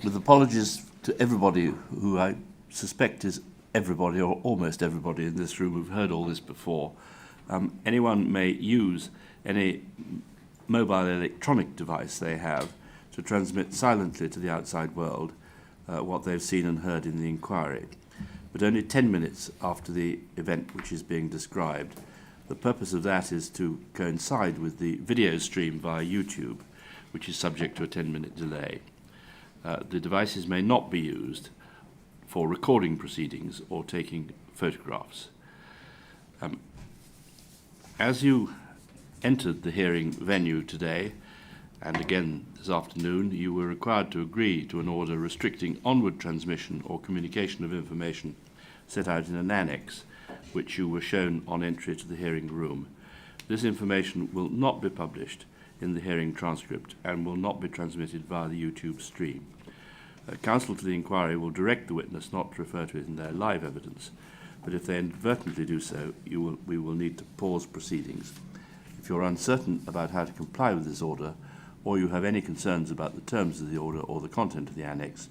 With apologies to everybody who I suspect is everybody or almost everybody in this room who've heard all this before, anyone may use any mobile electronic device they have to transmit silently to the outside world what they've seen and heard in the inquiry. But only 10 minutes after the event which is being described. The purpose of that is to coincide with the video stream via YouTube, which is subject to a 10-minute delay. The devices may not be used for recording proceedings or taking photographs. As you entered the hearing venue today, and again this afternoon, you were required to agree to an order restricting onward transmission or communication of information set out in an annex, which you were shown on entry to the hearing room. This information will not be published in the hearing transcript and will not be transmitted via the YouTube stream. Counsel to the inquiry will direct the witness not to refer to it in their live evidence, but if they inadvertently do so, we will need to pause proceedings. If you're uncertain about how to comply with this order, or you have any concerns about the terms of the order or the content of the annex,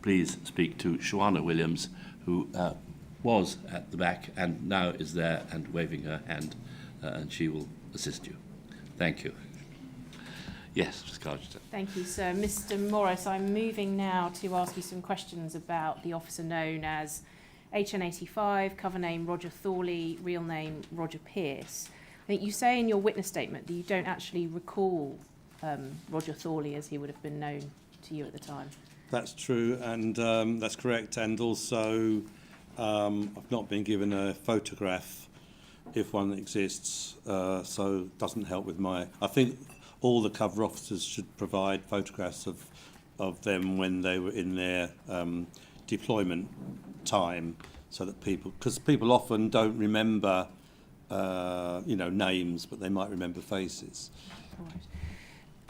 please speak to Shawana Williams, who was at the back and now is there and waving her hand, and she will assist you. Thank you. Yes, Ms. Carter. Thank you, sir. Mr. Morris, I'm moving now to ask you some questions about the officer known as HN85, cover name Roger Thorley, real name Roger Pierce. I think you say in your witness statement that you don't actually recall Roger Thorley as he would have been known to you at the time. That's true, and that's correct. And also, I've not been given a photograph, if one exists, so it doesn't help with my... I think all the cover officers should provide photographs of them when they were in their deployment time, so that because people often don't remember, names, but they might remember faces. All right.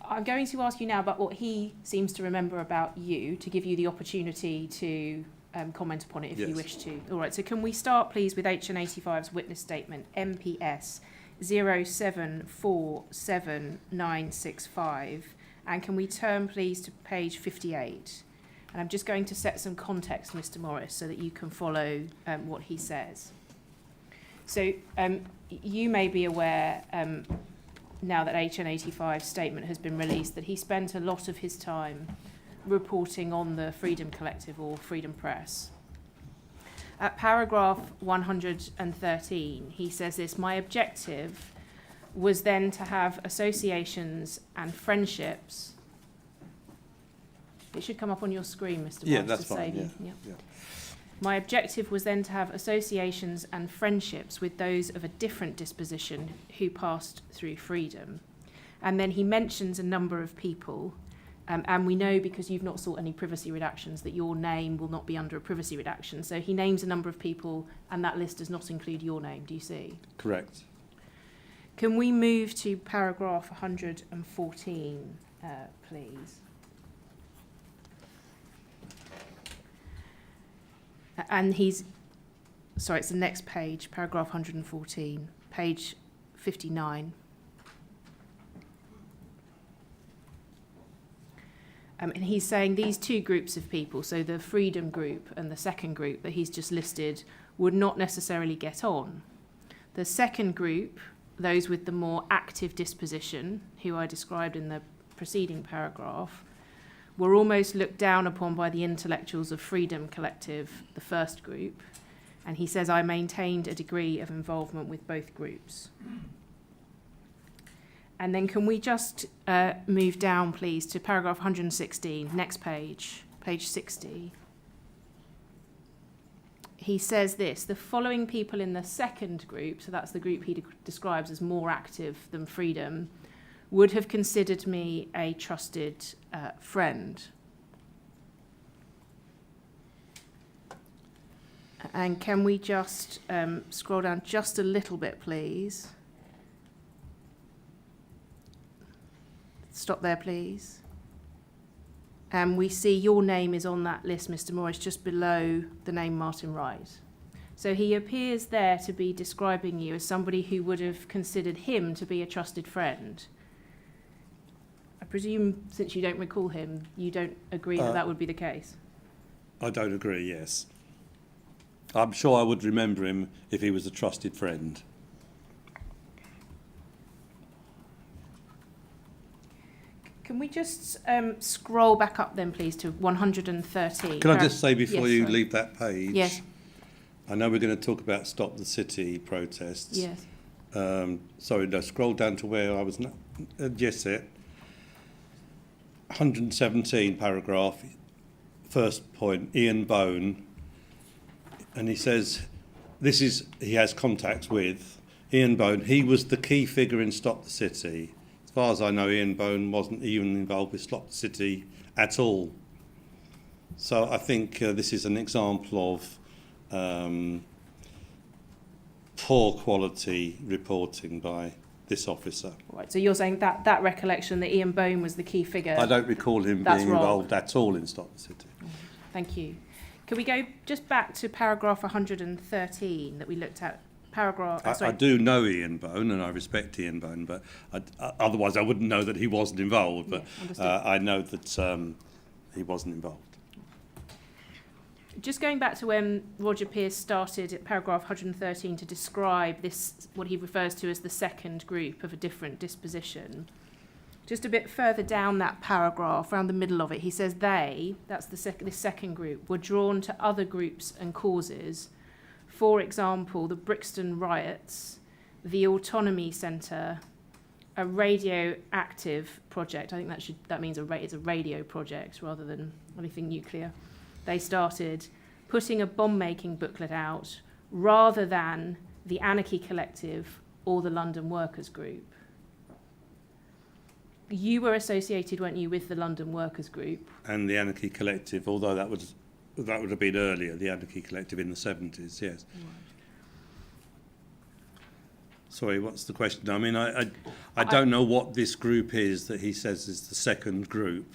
I'm going to ask you now about what he seems to remember about you, to give you the opportunity to comment upon it if you wish to. All right, so can we start, please, with HN85's witness statement, MPS 0747965, and can we turn, please, to page 58? And I'm just going to set some context, Mr. Morris, so that you can follow what he says. So you may be aware, now that HN85's statement has been released, that he spent a lot of his time reporting on the Freedom Collective or Freedom Press. At paragraph 113, he says this: my objective was then to have associations and friendships. It should come up on your screen, Mr. Morris. Yeah, that's fine. Yeah. My objective was then to have associations and friendships with those of a different disposition who passed through freedom. And then he mentions a number of people, and we know, because you've not sought any privacy redactions, that your name will not be under a privacy redaction. So he names a number of people, and that list does not include your name, do you see? Correct. Can we move to paragraph 114, please? And it's the next page, paragraph 114, page 59. And he's saying these two groups of people, so the Freedom group and the second group that he's just listed, would not necessarily get on. The second group, those with the more active disposition, who I described in the preceding paragraph, were almost looked down upon by the intellectuals of Freedom Collective, the first group. And he says, I maintained a degree of involvement with both groups. And then can we just move down, please, to paragraph 116, next page, page 60. He says this: the following people in the second group, so that's the group he describes as more active than Freedom, would have considered me a trusted friend. And can we just scroll down just a little bit, please? Stop there, please. and we see your name is on that list, Mr. Morris, just below the name Martin Wright. So he appears there to be describing you as somebody who would have considered him to be a trusted friend. I presume, since you don't recall him, you don't agree that that would be the case? I don't agree, yes. I'm sure I would remember him if he was a trusted friend. Can we just scroll back up then, please, to 113? Can I just say before Yes, you sorry. leave that page? Yes. I know we're going to talk about Stop the City protests. Yes. Sorry, no, scroll down to where I was. Yes, it. 117 paragraph, first point, Ian Bone, and he says, he has contacts with Ian Bone. He was the key figure in Stop the City. As far as I know, Ian Bone wasn't even involved with Stop the City at all. So I think this is an example of poor quality reporting by this officer. Right, so you're saying that recollection that Ian Bone was the key figure. I don't recall him That's being wrong. involved at all in Stop the City. Thank you. Can we go just back to paragraph 113 that we looked at? I do know Ian Bone and I respect Ian Bone, but otherwise I wouldn't know that he wasn't involved. But Yeah, I know that he wasn't involved. Just going back to when Roger Pearce started at paragraph 113 to describe this, what he refers to as the second group of a different disposition. Just a bit further down that paragraph, around the middle of it, he says that's this second group, were drawn to other groups and causes. For example, the Brixton riots, the Autonomy Centre, a radioactive project. I think that means it's a radio project rather than anything nuclear. They started putting a bomb-making booklet out rather than the Anarchy Collective or the London Workers' Group. You were associated, weren't you, with the London Workers' Group? And the Anarchy Collective, although that would have been earlier, the Anarchy Collective in the 70s, yes. Right. Sorry, what's the question? I mean, I don't know what this group is that he says is the second group.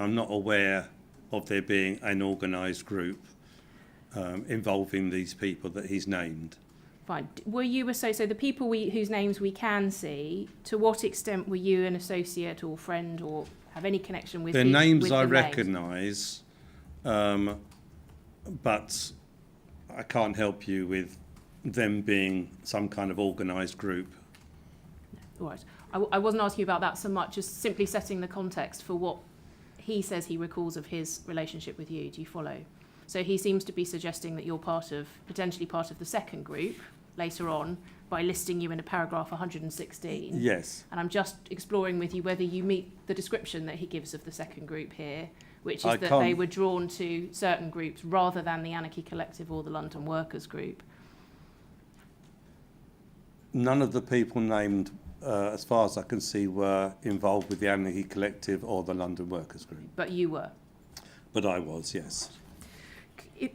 I'm not aware of there being an organised group involving these people that he's named. Fine. Were you so the people whose names we can see, to what extent were you an associate or friend or have any connection with their the names? with I the recognise, but I can't help you with them being some kind of organised group. All right. I wasn't asking you about that so much, just simply setting the context for what he says he recalls of his relationship with you. Do you follow? So he seems to be suggesting that you're potentially part of the second group later on by listing you in a paragraph 116. Yes. And I'm just exploring with you whether you meet the description that he gives of the second group here, which is that they were drawn to certain groups rather than the Anarchy Collective or the London Workers' Group. None of the people named, as far as I can see, were involved with the Anarchy Collective or the London Workers' Group. But you were? But I was, yes.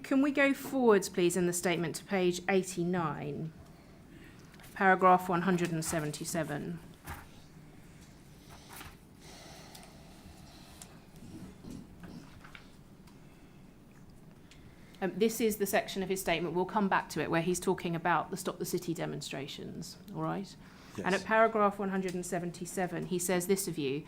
Can we go forwards, please, in the statement to page 89, paragraph 177? This is the section of his statement, we'll come back to it, where he's talking about the Stop the City demonstrations, all right? Yes. And at paragraph 177, he says this of you: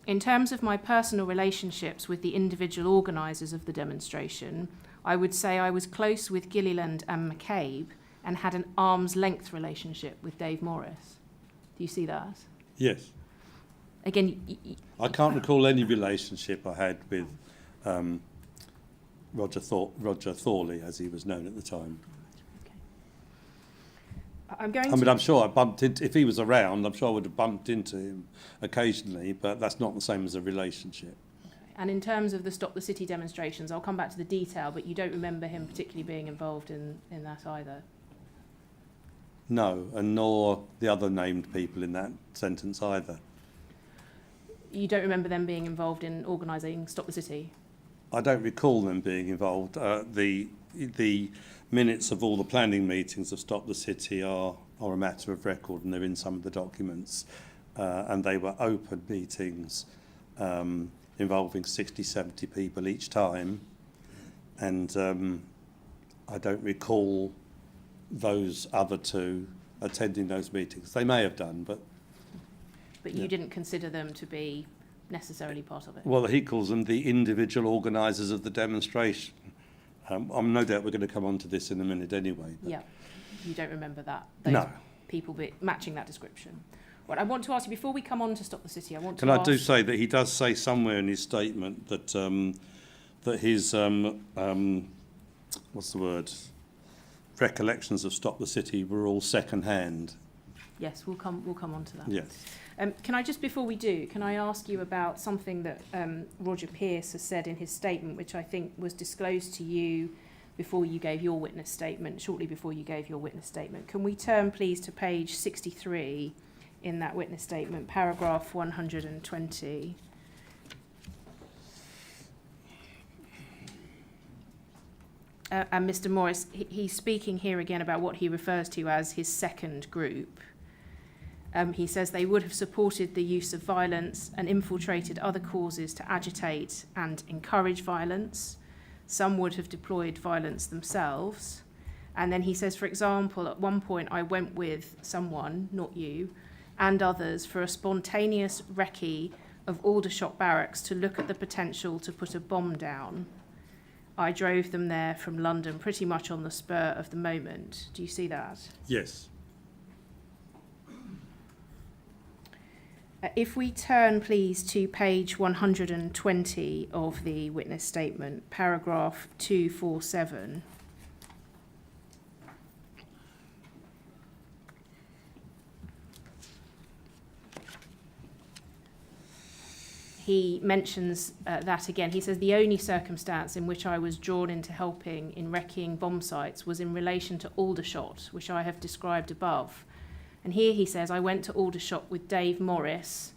in terms of my personal relationships with the individual organisers of the demonstration, I would say I was close with Gilliland and McCabe and had an arm's length relationship with Dave Morris. Do you see that? Yes. Again, I can't recall any relationship I had with Roger Thorley, as he was known at the time. I'm sure I bumped into, if he was around, I'm sure I would have bumped into him occasionally, but that's not the same as a relationship. And in terms of the Stop the City demonstrations, I'll come back to the detail, but you don't remember him particularly being involved in that either? No, and nor the other named people in that sentence either. You don't remember them being involved in organising Stop the City? I don't recall them being involved. The minutes of all the planning meetings of Stop the City are a matter of record, and they're in some of the documents. And they were open meetings involving 60, 70 people each time. And I don't recall those other two attending those meetings. They may have done, but... But you didn't consider them to be necessarily part of it? Well, he calls them the individual organisers of the demonstration. I'm no doubt we're going to come on to this in a minute anyway. Yeah, you don't remember that? Those No. people matching that description. What I want to ask you, before we come on to Stop the City, I want to Can I ask... do say that he does say somewhere in his statement that that his what's the word, recollections of Stop the City were all second-hand. Yes, we'll come on to that. Yes. Can I just, before we do, can I ask you about something that Roger Pearce has said in his statement, which I think was disclosed to you before you gave your witness statement, shortly before you gave your witness statement. Can we turn, please, to page 63 in that witness statement, paragraph 120. And Mr. Morris, he's speaking here again about what he refers to as his second group. He says they would have supported the use of violence and infiltrated other causes to agitate and encourage violence. Some would have deployed violence themselves. And then he says, for example, at one point I went with someone, not you, and others for a spontaneous recce of Aldershot Barracks to look at the potential to put a bomb down. I drove them there from London pretty much on the spur of the moment. Do you see that? Yes. If we turn, please, to page 120 of the witness statement, paragraph 247. He mentions that again. He says, the only circumstance in which I was drawn into helping in wrecking bomb sites was in relation to Aldershot, which I have described above. And here he says, I went to Aldershot with Dave Morris,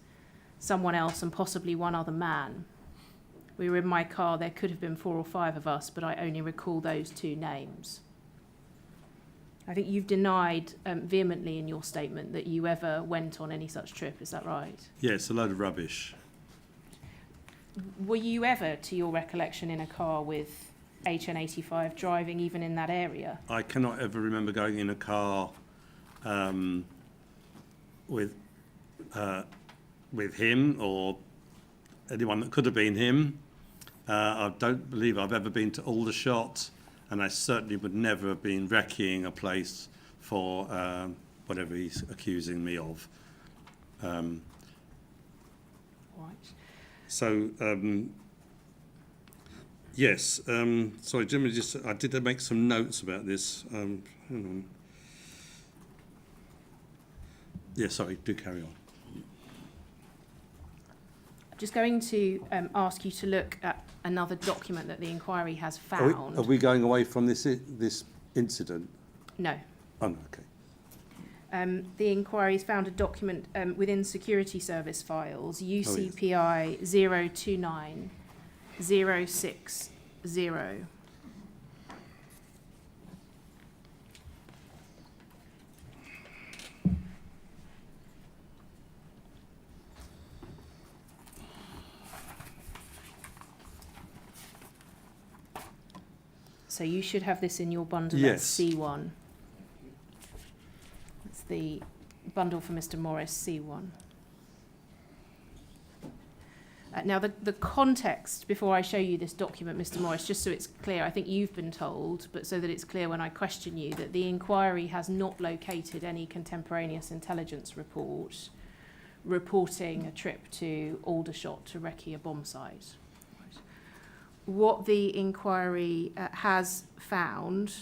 someone else, and possibly one other man. We were in my car. There could have been 4 or 5 of us, but I only recall those 2 names. I think you've denied vehemently in your statement that you ever went on any such trip. Is that right? Yeah, it's a load of rubbish. Were you ever, to your recollection, in a car with HN85 driving even in that area? I cannot ever remember going in a car with him or anyone that could have been him. I don't believe I've ever been to Aldershot, and I certainly would never have been recceing a place for whatever he's accusing me of. Right. So, yes, sorry, Jimmy, I did make some notes about this. Hang on. Yeah, sorry, do carry on. I'm just going to ask you to look at another document that the inquiry has found. Are we going away from this incident? No. Oh, no, okay. The inquiry has found a document within security service files, UCPI 029060. So you should have this in your bundle. Yes. That's C1. It's the bundle for Mr. Morris, C1. Now, the context, before I show you this document, Mr. Morris, just so it's clear, I think you've been told, but so that it's clear when I question you, that the inquiry has not located any contemporaneous intelligence report reporting a trip to Aldershot to recce a bomb site. What the inquiry has found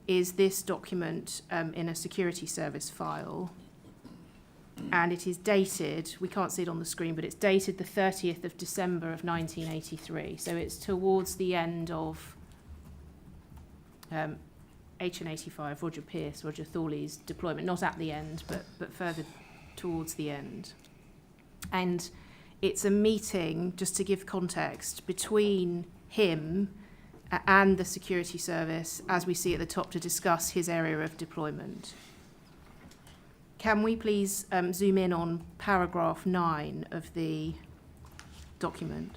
is this document in a security service file, and it is dated, we can't see it on the screen, but it's dated the 30th of December of 1983. So it's towards the end of HN85, Roger Pearce, Roger Thorley's deployment, not at the end, but further towards the end. And it's a meeting, just to give context, between him and the security service, as we see at the top, to discuss his area of deployment. Can we please zoom in on paragraph 9 of the document?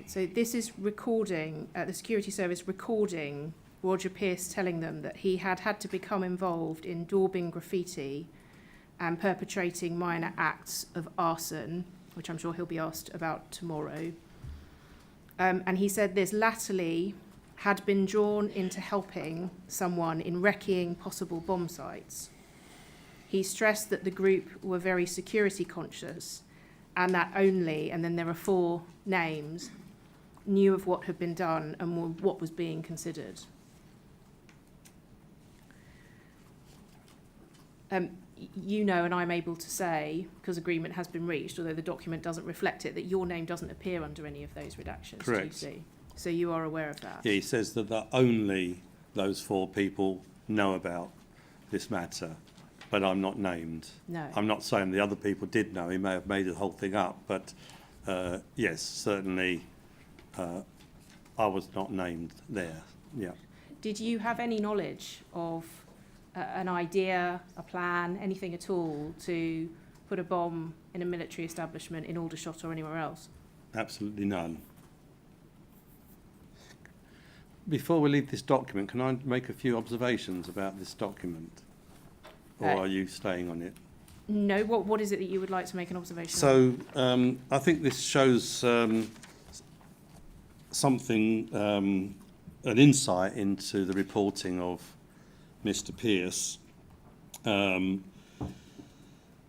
So this is recording, the security service recording Roger Pierce telling them that he had to become involved in daubing graffiti and perpetrating minor acts of arson, which I'm sure he'll be asked about tomorrow. And he said this latterly had been drawn into helping someone in wrecking possible bomb sites. He stressed that the group were very security conscious and that only, and then there are 4 names, knew of what had been done and what was being considered. You know, and I'm able to say, because agreement has been reached, although the document doesn't reflect it, that your name doesn't appear under any of those redactions. Correct. Do you see? So you are aware of that? Yeah, he says that only those 4 people know about this matter, but I'm not named. No. I'm not saying the other people did know. He may have made the whole thing up, but yes, certainly I was not named there. Yeah. Did you have any knowledge of an idea, a plan, anything at all to put a bomb in a military establishment in Aldershot or anywhere else? Absolutely none. Before we leave this document, can I make a few observations about this document? Or are you staying on it? No. What is it that you would like to make an observation So I think this shows something, an insight into the reporting of Mr. Pierce.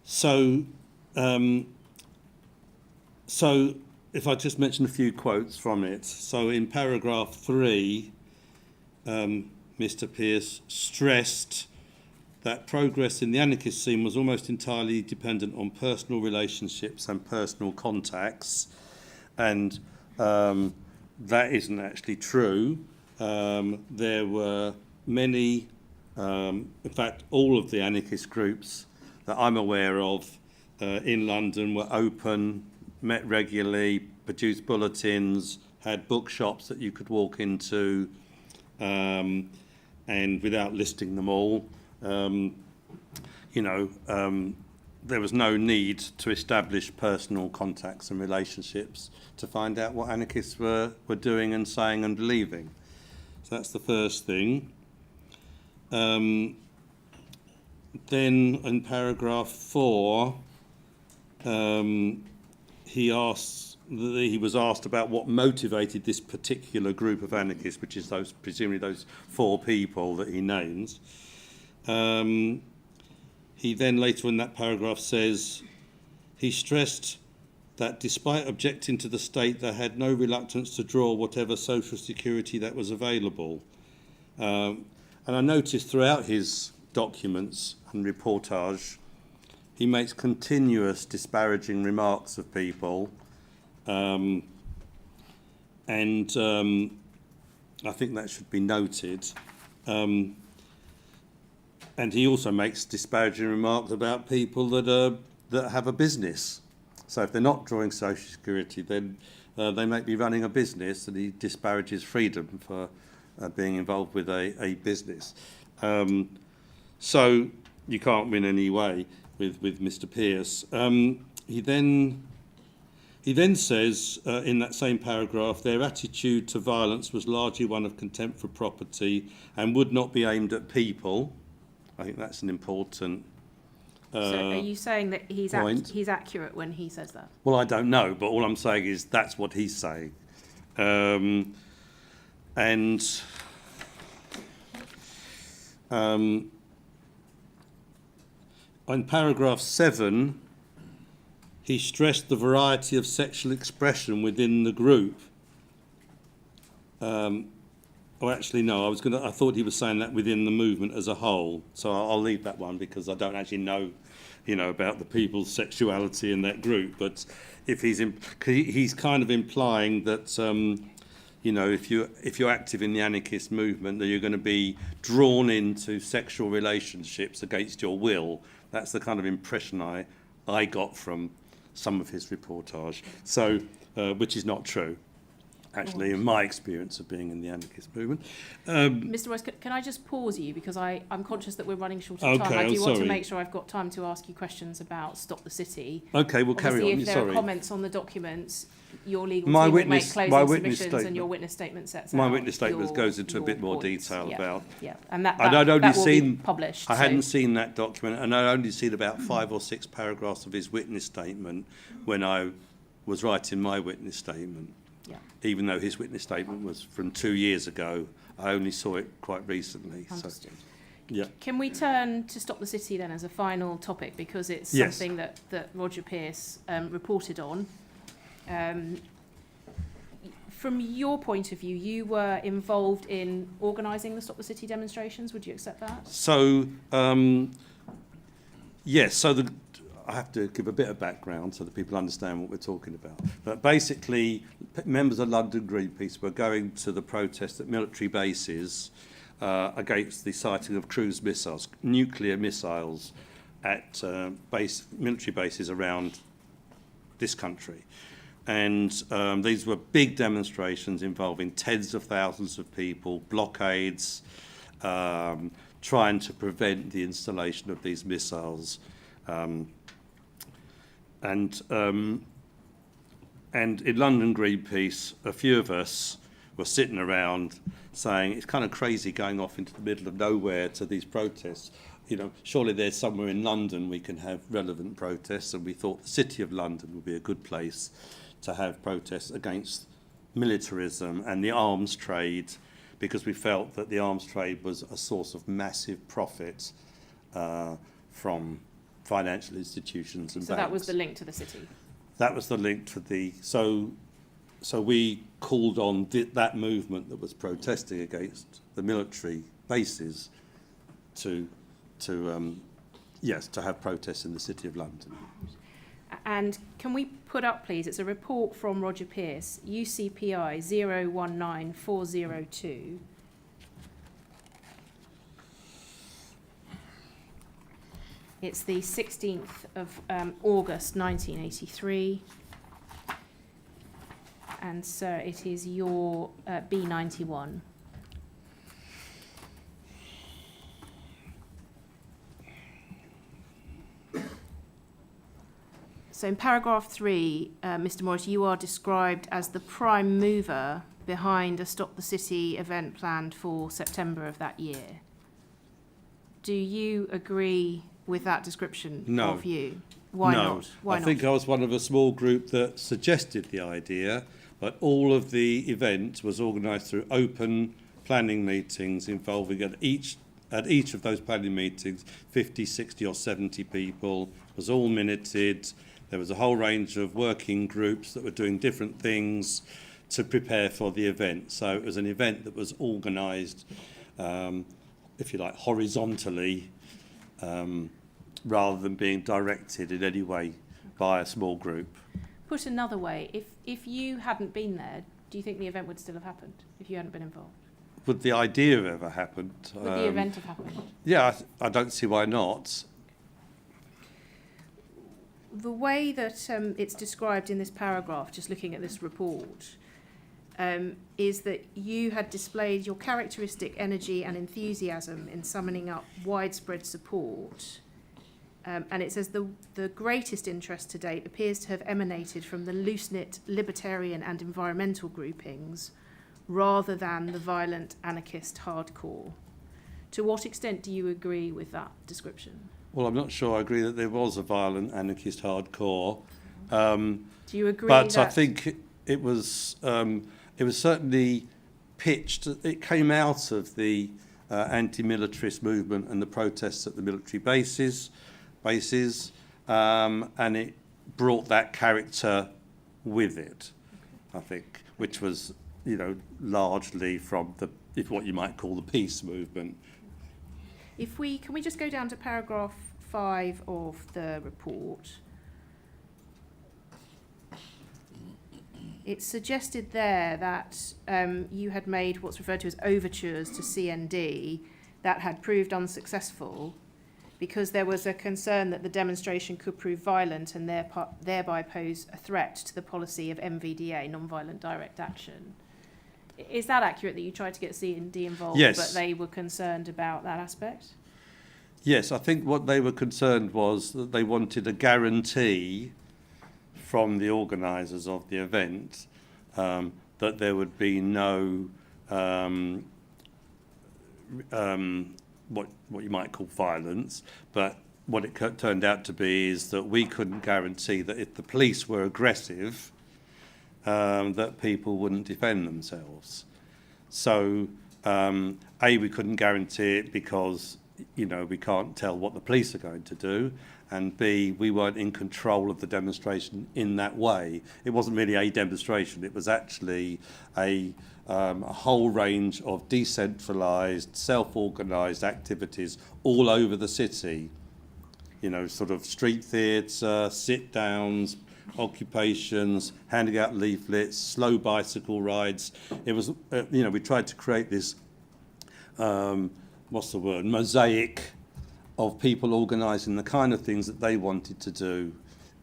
So if I just mention a few quotes from it. So in paragraph 3, Mr. Pierce stressed that progress in the anarchist scene was almost entirely dependent on personal relationships and personal contacts, and that isn't actually true. There were many, in fact, all of the anarchist groups that I'm aware of in London were open, met regularly, produced bulletins, had bookshops that you could walk into, and without listing them all, there was no need to establish personal contacts and relationships to find out what anarchists were doing and saying and believing. So that's the first thing. Then in paragraph 4, he was asked about what motivated this particular group of anarchists, which is presumably those 4 people that he names. He then later in that paragraph says, he stressed that despite objecting to the state, they had no reluctance to draw whatever social security that was available. And I noticed throughout his documents and reportage, he makes continuous disparaging remarks of people. And I think that should be noted. And he also makes disparaging remarks about people that have a business. So if they're not drawing social security, then they might be running a business, and he disparages freedom for being involved with a business. So you can't win any way with Mr. Pierce. He then says in that same paragraph, their attitude to violence was largely one of contempt for property and would not be aimed at people. I think that's an important So are you saying that he's accurate when he says that? Well, I don't know, but all I'm saying is that's what he's saying. And in paragraph 7, he stressed the variety of sexual expression within the group. Actually, no, I thought he was saying that within the movement as a whole. So I'll leave that one because I don't actually know, about the people's sexuality in that group. But if he's kind of implying that, if you're active in the anarchist movement, that you're going to be drawn into sexual relationships against your will. That's the kind of impression I got from some of his reportage. So, which is not true. Actually, in my experience of being in the anarchist movement. Mr. Royce, can I just pause you because I'm conscious that we're running short of time. I do want to make sure I've got time to ask you questions about Stop the City. Okay, we'll carry on. If there are comments on the documents, your legal My team will make witness- closing my witness submissions and statement- your witness statement sets My out witness statement your- goes into a your bit more points. detail Yeah, about. Yeah, and that And I'd only will seen- be published. I so- hadn't seen that document, and I'd only seen about 5 or 6 paragraphs of his witness statement when I was writing my witness statement. Yeah. Even though his witness statement was from 2 years ago, I only saw it quite recently. Understood. So, yeah. Can we turn to Stop the City then as a final topic, because it's Yes. something that Roger Pearce reported on. From your point of view, you were involved in organising the Stop the City demonstrations. Would you accept that? So, yes, so I have to give a bit of background so that people understand what we're talking about. But basically, members of London Greenpeace were going to the protest at military bases against the sighting of cruise missiles, nuclear missiles at military bases around this country. And these were big demonstrations involving tens of thousands of people, blockades, trying to prevent the installation of these missiles. And in London Greenpeace, a few of us were sitting around saying it's kind of crazy going off into the middle of nowhere to these protests. You know, surely there's somewhere in London we can have relevant protests, and we thought the City of London would be a good place to have protests against militarism and the arms trade, because we felt that the arms trade was a source of massive profit from financial institutions and So banks. that was the link to the city. That was the link to the... So we called on that movement that was protesting against the military bases to have protests in the City of London. And can we put up, please, it's a report from Roger Pearce, UCPI 019402. It's the 16th of August 1983. And so it is your B91. So in paragraph 3, Mr. Morris, you are described as the prime mover behind a Stop the City event planned for September of that year. Do you agree with that description No. of you? Why No. not? Why I not? think I was one of a small group that suggested the idea, but all of the event was organised through open planning meetings involving at each of those planning meetings 50, 60 or 70 people. It was all minuted. There was a whole range of working groups that were doing different things to prepare for the event. So it was an event that was organised, if you like, horizontally, rather than being directed in any way by a small group. Put another way, if you hadn't been there, do you think the event would still have happened if you hadn't been involved? Would the idea have ever happened? Would the event have happened? Yeah, I don't see why not. The way that it's described in this paragraph, just looking at this report, is that you had displayed your characteristic energy and enthusiasm in summoning up widespread support. And it says the greatest interest to date appears to have emanated from the loose-knit libertarian and environmental groupings rather than the violent anarchist hardcore. To what extent do you agree with that description? Well, I'm not sure I agree that there was a violent anarchist hardcore. Do you agree But that... I think it was certainly pitched, it came out of the anti-militarist movement and the protests at the military bases, and it brought that character with it, I think, which was, largely from what you might call the peace movement. Can we just go down to paragraph 5 of the report? It's suggested there that you had made what's referred to as overtures to CND that had proved unsuccessful because there was a concern that the demonstration could prove violent and thereby pose a threat to the policy of MVDA, non-violent direct action. Is that accurate, that you tried to get CND involved, Yes. but they were concerned about that aspect? Yes, I think what they were concerned was that they wanted a guarantee from the organisers of the event that there would be no what you might call violence, but what it turned out to be is that we couldn't guarantee that if the police were aggressive, that people wouldn't defend themselves. So, we couldn't guarantee it because, we can't tell what the police are going to do, and B, we weren't in control of the demonstration in that way. It wasn't really a demonstration, it was actually a whole range of decentralised, self-organised activities all over the city. Sort of street theatre, sit-downs, occupations, handing out leaflets, slow bicycle rides. It was, we tried to create this, mosaic of people organising the kind of things that they wanted to do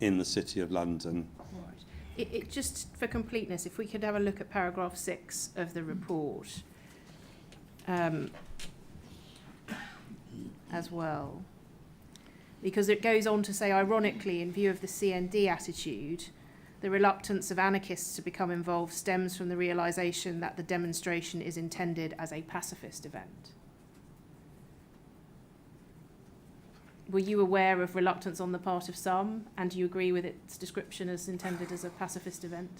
in the City of London. Right. It just for completeness, if we could have a look at paragraph 6 of the report as well. Because it goes on to say, ironically, in view of the CND attitude, the reluctance of anarchists to become involved stems from the realisation that the demonstration is intended as a pacifist event. Were you aware of reluctance on the part of some, and do you agree with its description as intended as a pacifist event?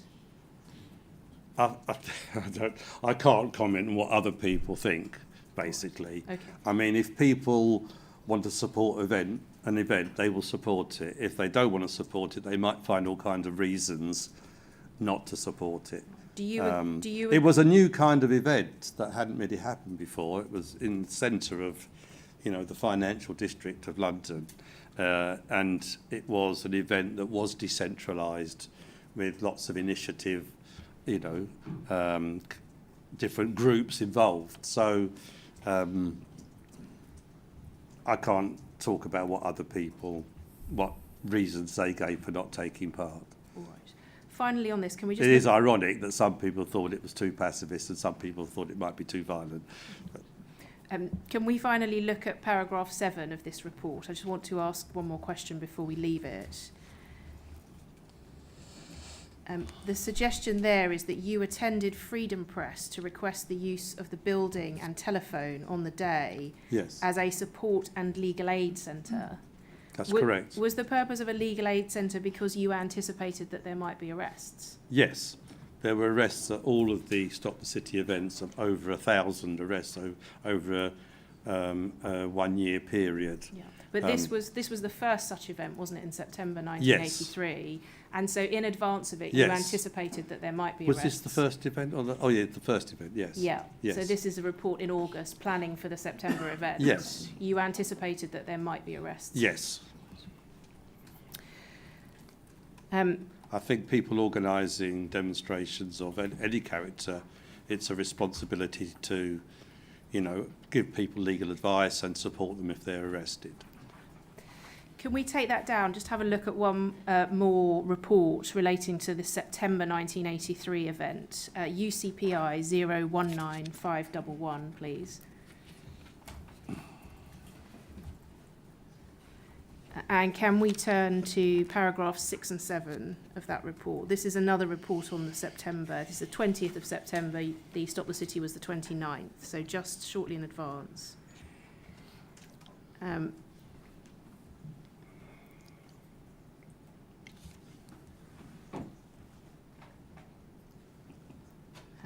I can't comment on what other people think, basically. Okay. I mean, if people want to support an event, they will support it. If they don't want to support it, they might find all kinds of reasons not to support it. It was a new kind of event that hadn't really happened before. It was in the centre of, the financial district of London, and it was an event that was decentralised with lots of initiative, different groups involved. So I can't talk about what reasons they gave for not taking part. All right. Finally on this, can we just... It is ironic that some people thought it was too pacifist and some people thought it might be too violent. Can we finally look at paragraph 7 of this report? I just want to ask one more question before we leave it. The suggestion there is that you attended Freedom Press to request the use of the building and telephone on the day as a support and legal aid centre. That's correct. Was the purpose of a legal aid centre because you anticipated that there might be arrests? Yes. There were arrests at all of the Stop the City events, of over 1,000 arrests over a 1 year period. Yeah. But this was the first such event, wasn't it, in September 1983? Yes. And so in advance of it, you anticipated that there might be arrests. Was this the first event? The first event, yes. Yeah. Yes. So this is a report in August, planning for the September event. Yes. You anticipated that there might be arrests. Yes. I think people organising demonstrations of any character, it's a responsibility to, give people legal advice and support them if they're arrested. Can we take that down? Just have a look at one more report relating to the September 1983 event. UCPI 019511, please. And can we turn to paragraphs 6 and 7 of that report? This is another report on the September. This is the 20th of September. The Stop the City was the 29th, so just shortly in advance.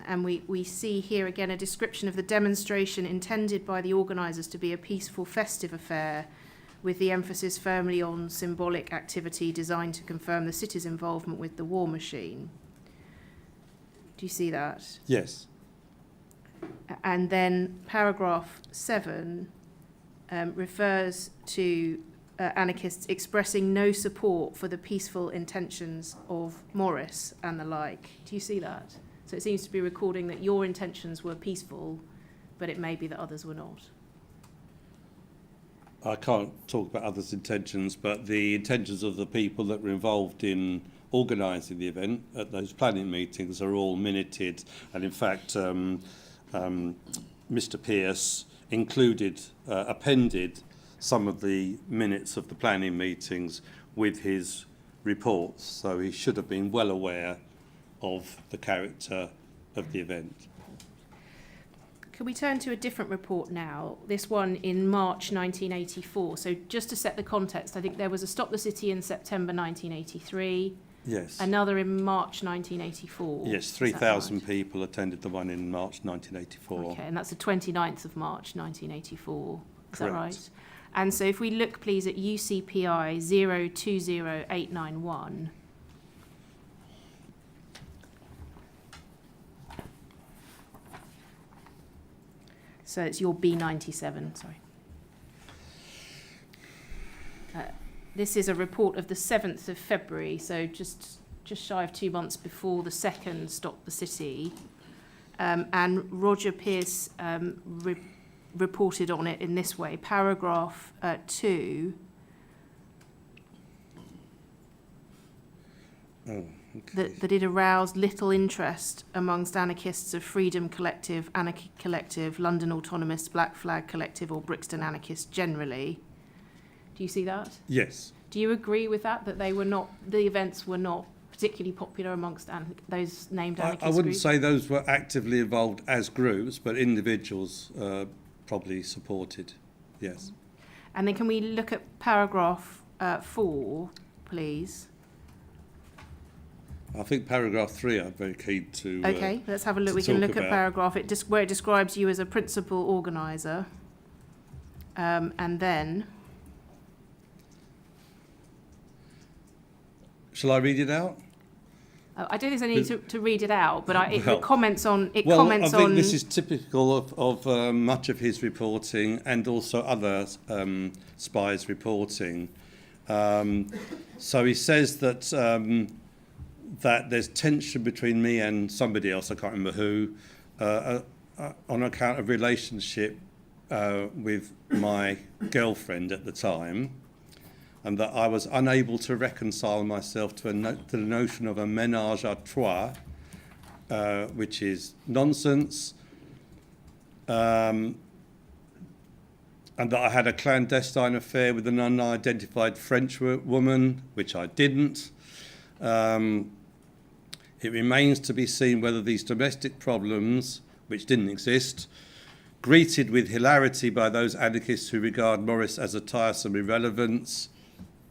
And we see here again a description of the demonstration intended by the organisers to be a peaceful festive affair, with the emphasis firmly on symbolic activity designed to confirm the city's involvement with the war machine. Do you see that? Yes. And then paragraph 7 refers to anarchists expressing no support for the peaceful intentions of Morris and the like. Do you see that? So it seems to be recording that your intentions were peaceful, but it may be that others were not. I can't talk about others' intentions, but the intentions of the people that were involved in organising the event at those planning meetings are all minuted. And in fact, Mr. Pearce appended some of the minutes of the planning meetings with his reports, so he should have been well aware of the character of the event. Can we turn to a different report now? This one in March 1984. So just to set the context, I think there was a Stop the City in September 1983. Yes. Another in March 1984. Yes, 3,000 people attended the one in March 1984. Okay, and that's the 29th of March 1984. Is Correct. that right? And so if we look, please, at UCPI 020891. So it's your B97, sorry. This is a report of the 7th of February, so just shy of 2 months before the second Stop the City. And Roger Pearce reported on it in this way. Paragraph 2. Oh, That it aroused little interest amongst anarchists of Freedom Collective, Anarchy Collective, London Autonomist, Black Flag Collective, or Brixton Anarchists generally. Do you see that? Yes. Do you agree with that? That the events were not particularly popular amongst those named anarchist I wouldn't groups? say those were actively involved as groups, but individuals probably supported. Yes. And then can we look at paragraph 4, please? I think paragraph 3 I'm very keen to. Okay, let's have a look. to We can talk look about. at paragraph where it describes you as a principal organiser. And then, Shall I read it out? I don't think I need to read it out, but it Well, comments on. It Well, comments I think on. this is typical of much of his reporting and also other spies' reporting. So he says that that there's tension between me and somebody else, I can't remember who, on account of relationship with my girlfriend at the time, and that I was unable to reconcile myself to the notion of a ménage à trois, which is nonsense, and that I had a clandestine affair with an unidentified French woman, which I didn't. It remains to be seen whether these domestic problems, which didn't exist, greeted with hilarity by those anarchists who regard Morris as a tiresome irrelevance.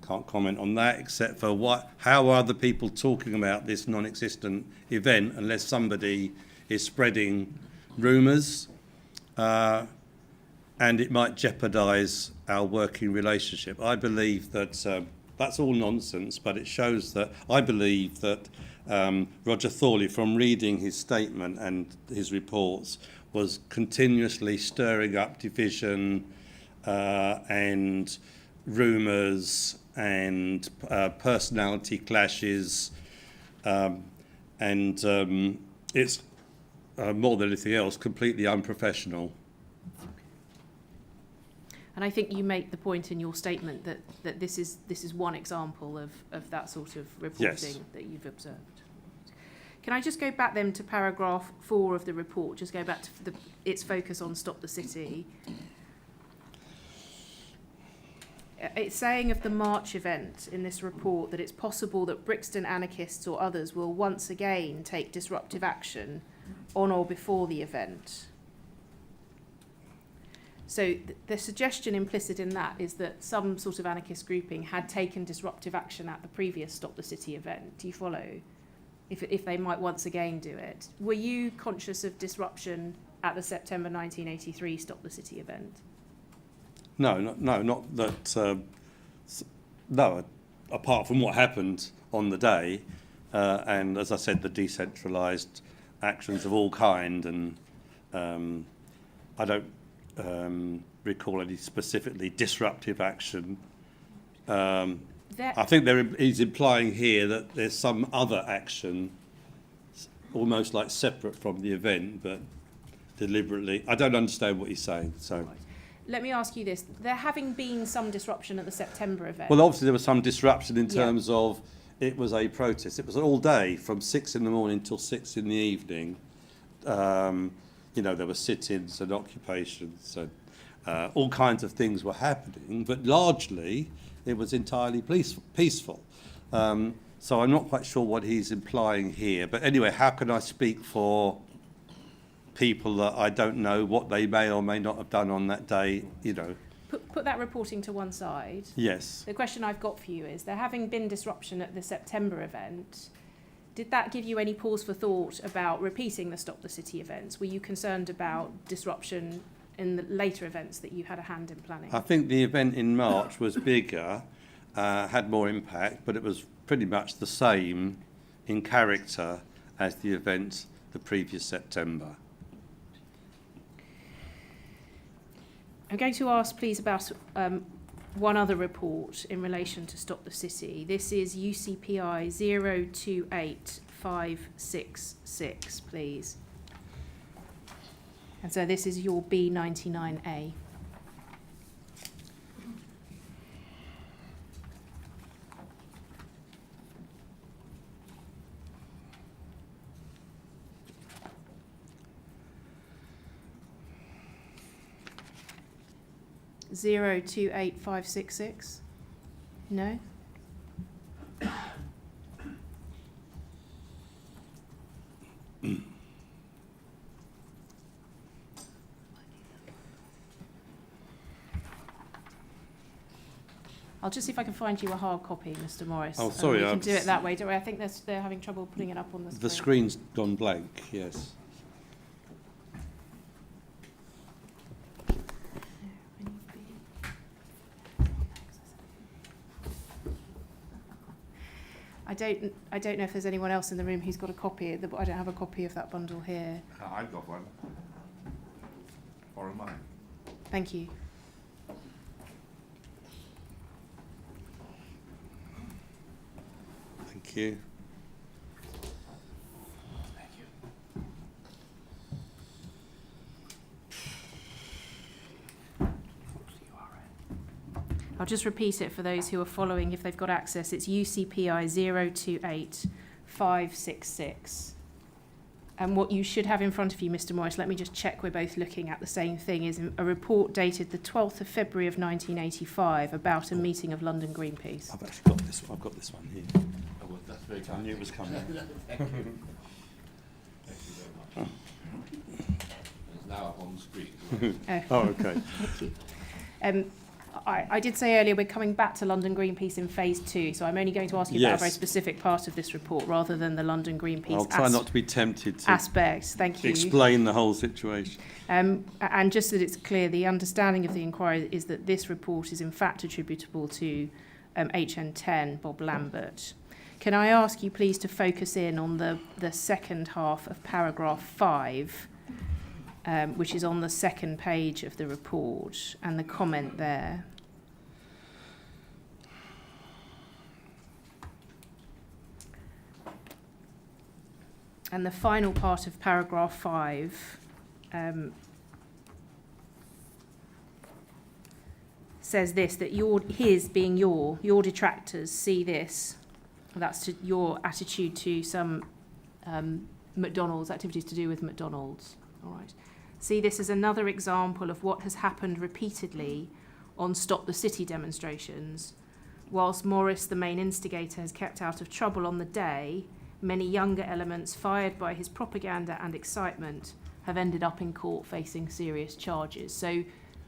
Can't comment on that, except for how are the people talking about this non-existent event unless somebody is spreading rumours, and it might jeopardise our working relationship. I believe that that's all nonsense, but it shows that I believe that Roger Thorley, from reading his statement and his reports, was continuously stirring up division and rumours and personality clashes, and it's more than anything else completely unprofessional. And I think you make the point in your statement that this is one example of that sort of reporting Yes. that you've observed. Can I just go back then to paragraph 4 of the report, just go back to its focus on Stop the City. It's saying of the March event in this report that it's possible that Brixton anarchists or others will once again take disruptive action on or before the event. So the suggestion implicit in that is that some sort of anarchist grouping had taken disruptive action at the previous Stop the City event. Do you follow? If they might once again do it. Were you conscious of disruption at the September 1983 Stop the City event? No, not that. No, apart from what happened on the day, and as I said, the decentralised actions of all kind, and I don't recall any specifically disruptive action. I think he's implying here that there's some other action, almost like separate from the event, but deliberately. I don't understand what he's saying. So. Right. Let me ask you this. There having been some disruption at the September event. Well, obviously there was some disruption in terms of it was a protest. It was all day from 6 in the morning till 6 in the evening. There were sit-ins and occupations and all kinds of things were happening, but largely it was entirely peaceful. So I'm not quite sure what he's implying here. But anyway, how can I speak for people that I don't know what they may or may not have done on that day, you know? Put that reporting to one side. Yes. The question I've got for you is, there having been disruption at the September event, did that give you any pause for thought about repeating the Stop the City events? Were you concerned about disruption in the later events that you had a hand in planning? I think the event in March was bigger, had more impact, but it was pretty much the same in character as the event the previous September. I'm going to ask, please, about one other report in relation to Stop the City. This is UCPI 028566, please. And so this is your B99A. Zero 28566. No? I'll just see if I can find you a hard copy, Mr. Morris. Oh, sorry, We can do it that way, don't we? I think they're having trouble putting it up on the screen. The screen's gone blank, yes. I don't know if there's anyone else in the room who's got a copy. I don't have a copy of that bundle here. I've got one. Or am I? Thank you. Thank you. Thank you. I'll just repeat it for those who are following if they've got access. It's UCPI 028566. And what you should have in front of you, Mr. Morris, let me just check we're both looking at the same thing, is a report dated the 12th of February of 1985 about a meeting of London Greenpeace. I've actually got this. I've got this one here. Oh, well, that's very I kind. knew it was coming. Thank you. Thank you very much. It's now up on the screen. Oh, okay. Thank you. I did say earlier we're coming back to London Greenpeace in phase 2, so I'm only going to ask you about a very specific part of this report rather than the London Greenpeace I'll try not to be tempted to aspect. Thank you. explain the whole situation. And just that it's clear, the understanding of the inquiry is that this report is in fact attributable to HN10, Bob Lambert. Can I ask you please to focus in on the second half of paragraph 5, which is on the second page of the report, and the comment there. And the final part of paragraph 5 says this, that your detractors see this, that's to your attitude to some McDonald's, activities to do with McDonald's, all right, see this as another example of what has happened repeatedly on Stop the City demonstrations. Whilst Morris, the main instigator, has kept out of trouble on the day, many younger elements fired by his propaganda and excitement have ended up in court facing serious charges. So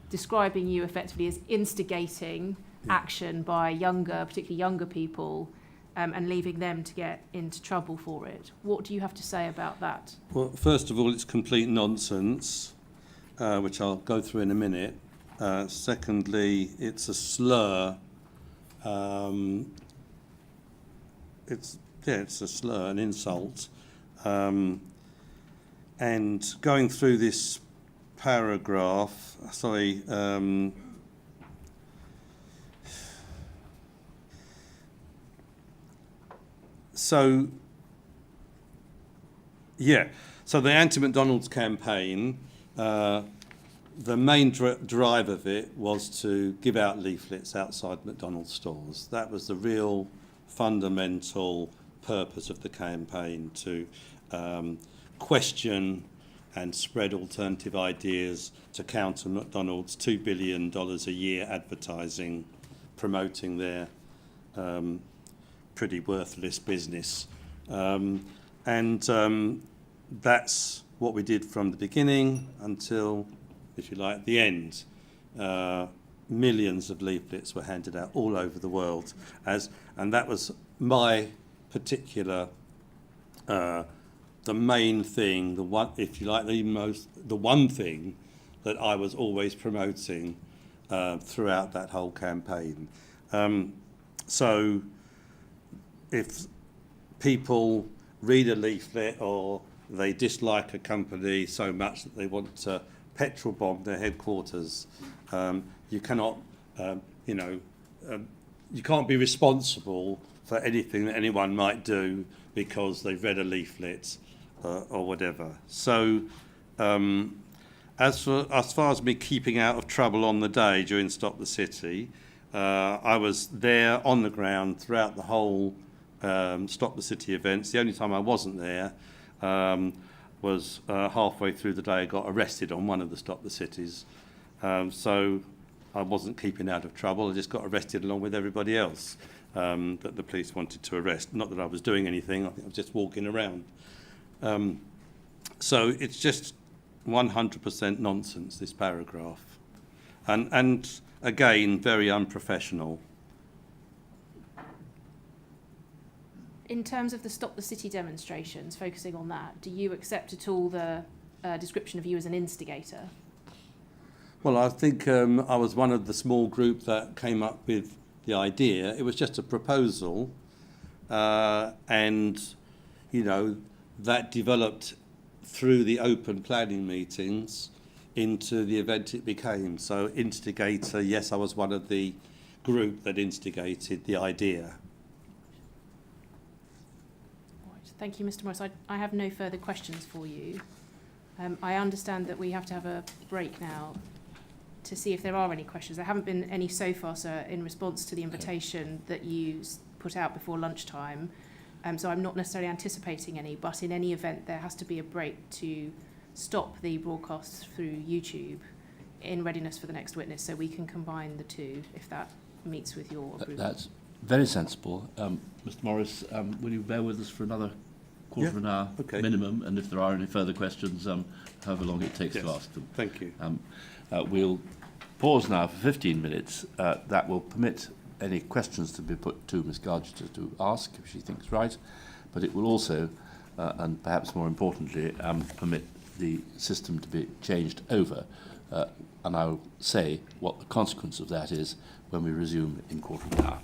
describing you effectively as instigating action by younger, particularly younger people, and leaving them to get into trouble for it. What do you have to say about that? Well, first of all, it's complete nonsense, which I'll go through in a minute. Secondly, it's a slur. It's a slur, an insult. And going through this paragraph, So the anti-McDonald's campaign, the main drive of it was to give out leaflets outside McDonald's stores. That was the real fundamental purpose of the campaign, to question and spread alternative ideas to counter McDonald's $2 billion a year advertising, promoting their pretty worthless business. That's what we did from the beginning until, if you like, the end. Millions of leaflets were handed out all over the world, and that was my particular, the main thing, the one, if you like, the one thing that I was always promoting throughout that whole campaign. So if people read a leaflet or they dislike a company so much that they want to petrol bomb their headquarters, you cannot, you can't be responsible for anything that anyone might do because they've read a leaflet or whatever. So as far as me keeping out of trouble on the day during Stop the City, I was there on the ground throughout the whole Stop the City events. The only time I wasn't there was halfway through the day. I got arrested on one of the Stop the Cities. So I wasn't keeping out of trouble. I just got arrested along with everybody else that the police wanted to arrest. Not that I was doing anything. I think I was just walking around. So it's just 100% nonsense, this paragraph. And again, very unprofessional. In terms of the Stop the City demonstrations, focusing on that, do you accept at all the description of you as an instigator? Well, I think I was one of the small group that came up with the idea. It was just a proposal, and, you know, that developed through the open planning meetings into the event it became. So instigator, yes, I was one of the group that instigated the idea. Right. Thank you, Mr. Morris. I have no further questions for you. I understand that we have to have a break now to see if there are any questions. There haven't been any so far, sir, in response to the invitation that you put out before lunchtime. So I'm not necessarily anticipating any, but in any event, there has to be a break to stop the broadcast through YouTube in readiness for the next witness, so we can combine the two, if that meets with your approval. That's very sensible. Mr. Morris, will you bear with us for another quarter of an hour minimum, and if there are any further questions, however long it takes to ask them. Thank you. We'll pause now for 15 minutes. That will permit any questions to be put to Ms. Gargeter to ask if she thinks right, but it will also, and perhaps more importantly, permit the system to be changed over, and I'll say what the consequence of that is when we resume in quarter of an hour.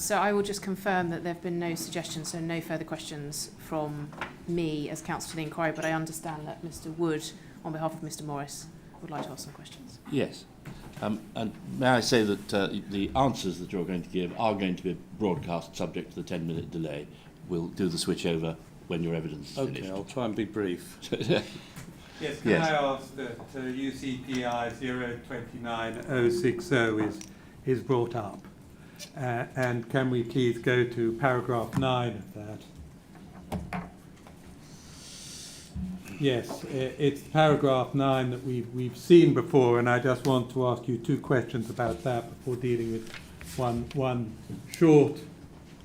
So I will just confirm that there have been no suggestions, so no further questions from me as counsel to the inquiry, but I understand that Mr Wood, on behalf of Mr Morris, would like to ask some questions. Yes. And may I say that the answers that you're going to give are going to be broadcast subject to the 10-minute delay. We'll do the switch over when your evidence is finished. Okay, I'll try and be brief. Yes, can Yes. I ask that UCPI 029060 is brought up? And can we please go to paragraph 9 of that? Yes, it's paragraph 9 that we've seen before, and I just want to ask you 2 questions about that before dealing with one short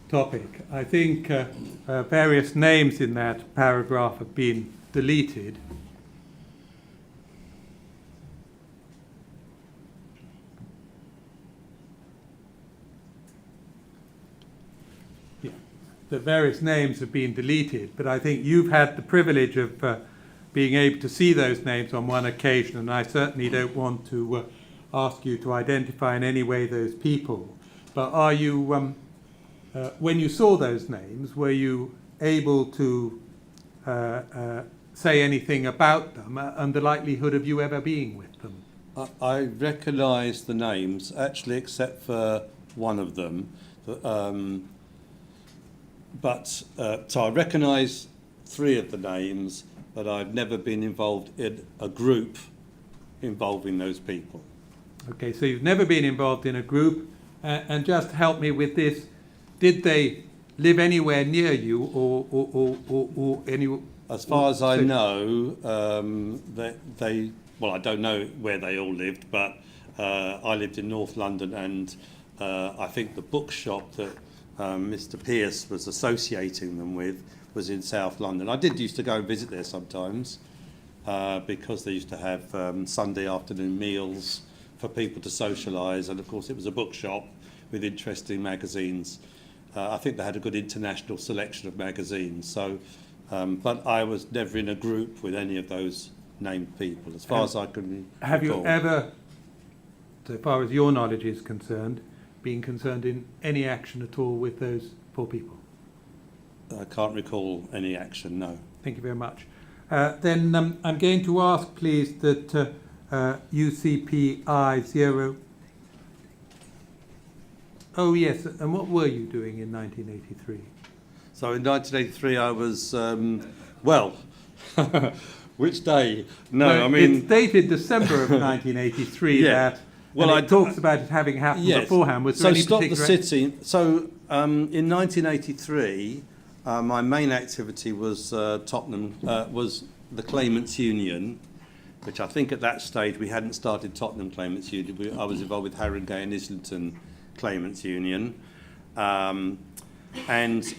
topic. I think various names in that paragraph have been deleted. Yeah, the various names have been deleted, but I think you've had the privilege of being able to see those names on one occasion, and I certainly don't want to ask you to identify in any way those people. But are you, when you saw those names, were you able to say anything about them and the likelihood of you ever being with them? I recognise the names, actually, except for one of them. So I recognise 3 of the names, but I've never been involved in a group involving those people. Okay, so you've never been involved in a group, and just help me with this. Did they live anywhere near you, or any? As far as I know, well, I don't know where they all lived, but I lived in North London, and I think the bookshop that Mr Pearce was associating them with was in South London. I did used to go and visit there sometimes because they used to have Sunday afternoon meals for people to socialise, and of course it was a bookshop with interesting magazines. I think they had a good international selection of magazines. So, but I was never in a group with any of those named people, as far as I can recall. Have you ever, so far as your knowledge is concerned, been concerned in any action at all with those 4 people? I can't recall any action, no. Thank you very much. Then I'm going to ask, please, that UCPI 0... Oh, yes, and what were you doing in 1983? So in 1983 I was, well, which day? No, Well, I mean... it's dated December of 1983, Yeah. that, Well, and it talks about it having happened Yes. beforehand. Was there So any Stop the particular... City. So in 1983, my main activity was Tottenham, was the Claimants Union, which I think at that stage we hadn't started Tottenham Claimants Union. I was involved with Haringey and Islington Claimants Union, and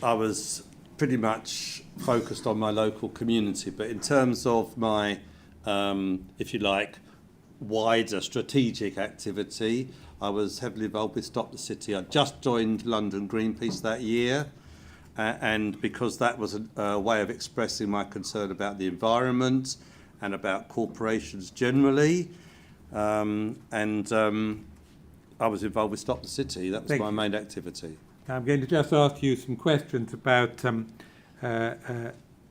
I was pretty much focused on my local community. But in terms of my, if you like, wider strategic activity, I was heavily involved with Stop the City. I just joined London Greenpeace that year, and because that was a way of expressing my concern about the environment and about corporations generally, I was involved with Stop the City. That was Thank my you. main activity. I'm going to just ask you some questions about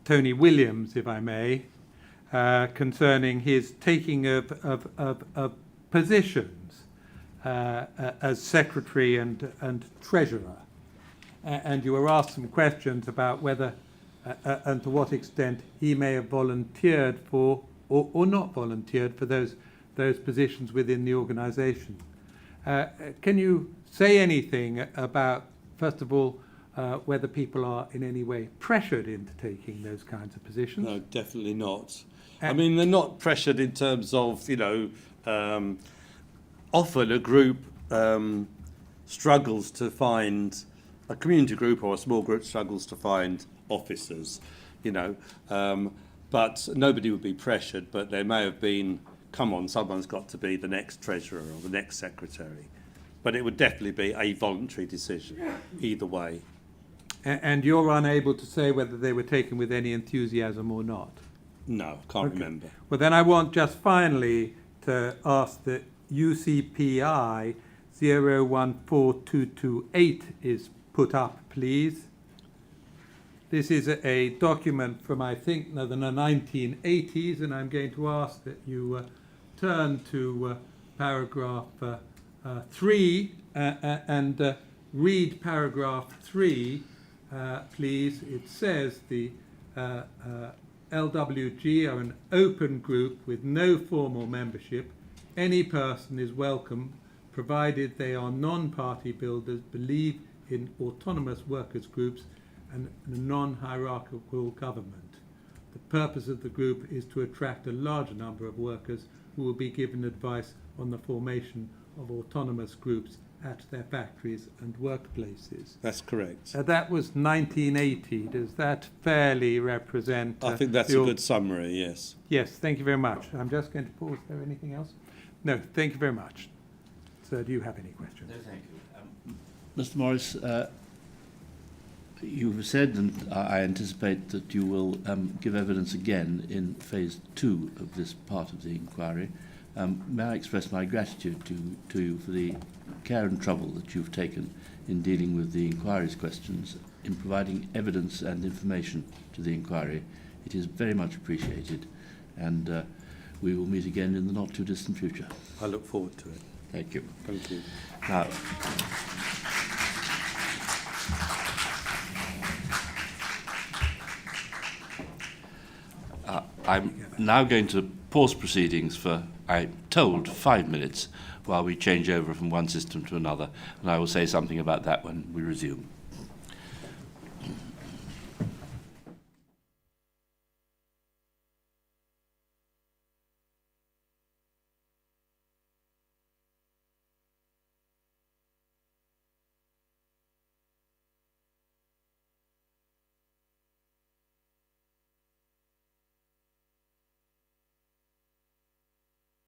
Tony Williams, if I may, concerning his taking of positions as secretary and treasurer. And you were asked some questions about whether and to what extent he may have volunteered for or not volunteered for those positions within the organisation. Can you say anything about, first of all, whether people are in any way pressured into taking those kinds of positions? No, definitely not. I mean, they're not pressured in terms of, you know, often a group struggles to find, a community group or a small group struggles to find officers, you know, but nobody would be pressured, but there may have been, come on, someone's got to be the next treasurer or the next secretary. But it would definitely be a voluntary decision, either way. And you're unable to say whether they were taken with any enthusiasm or not? No, can't remember. Well, then I want just finally to ask that UCPI 014228 is put up, please. This is a document from, I think, the 1980s, and I'm going to ask that you turn to paragraph 3 and read paragraph 3, please. It says the LWG are an open group with no formal membership. Any person is welcome, provided they are non-party builders, believe in autonomous workers' groups and a non-hierarchical government. The purpose of the group is to attract a larger number of workers who will be given advice on the formation of autonomous groups at their factories and workplaces. That's correct. That was 1980. Does that fairly represent... I think that's a good summary, yes. Yes, thank you very much. I'm just going to pause. Is there anything else? No, thank you very much. Sir, do you have any questions? No, thank you. Mr. Morris, you've said, and I anticipate that you will give evidence again in phase 2 of this part of the inquiry. May I express my gratitude to you for the care and trouble that you've taken in dealing with the inquiry's questions, in providing evidence and information to the inquiry. It is very much appreciated, and we will meet again in the not-too-distant future. I look forward to it. Thank you. Thank you. Now, I'm now going to pause proceedings for, I'm told, 5 minutes while we change over from one system to another, and I will say something about that when we resume.